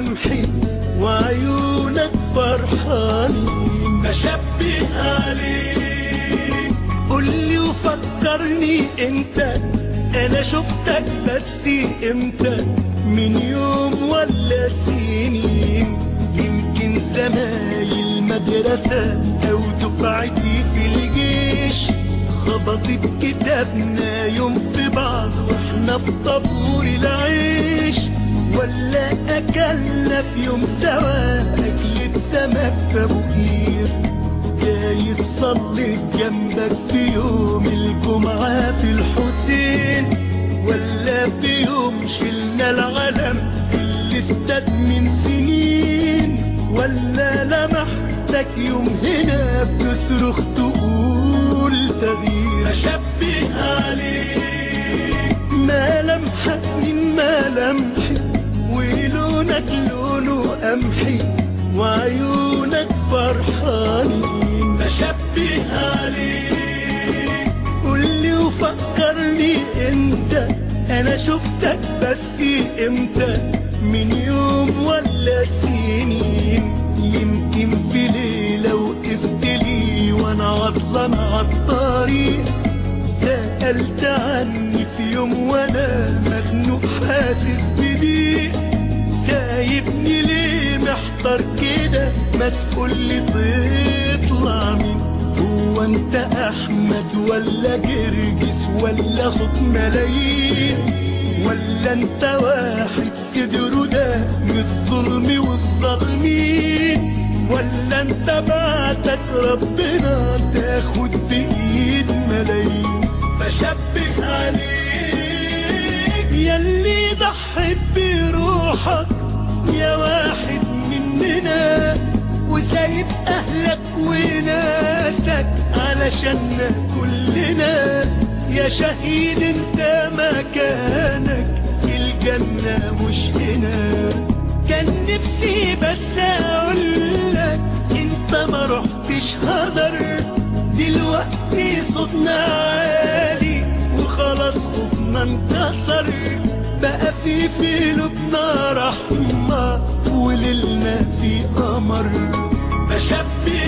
قمحي وعيونك فرحانين. بشبه عليك قولي وفكرني انت، انا شفتك بس امتى، من يوم ولا سنين. يمكن زمايل مدرسة او دفعتي في الجيش، خبطت كتابنا يوم في بعض واحنا في طابور العيش. ولا اكلنا في يوم سوا اكلة سمك في ابو قير، جاي صليت جنبك في يوم الجمعة في الحسين. ولا في يوم شلنا العلم في الاستاد من سنين. ولا لمحتك يوم هنا بتصرخ تقول تغيير. أشبه عليك ملامحك من ملامحي، ولونك لونه قمحي وعيونك فرحانين. بشبه عليك قولي وفكرني انت، انا شفتك بس امتى، من يوم ولا سنين. يمكن في ليلة وقفت لي وانا عطلان عالطريق، سألت عني في يوم وانا مخنوق حاسس بضيق. سايبني ليه محتار كده، ما تقولي تطلع مين؟ هو انت احمد ولا جرجس ولا صوت ملايين؟ ولا انت واحد صدره ده من الظلم والظالمين؟ ولا انت بعتك ربنا تاخد بايد ملايين؟ بشبه عليك ياللي ضحيت بروحك يا واحد مننا، وسايب اهلك وناسك علشاننا كلنا. يا شهيد انت مكانك الجنة مش هنا. كان نفسي بس اقولك انت ما رحتش هدر، دلوقتي صوتنا عالي وخلاص خوفنا انكسر. بقى في قلوبنا رحمة وليلنا في قمر. بشبه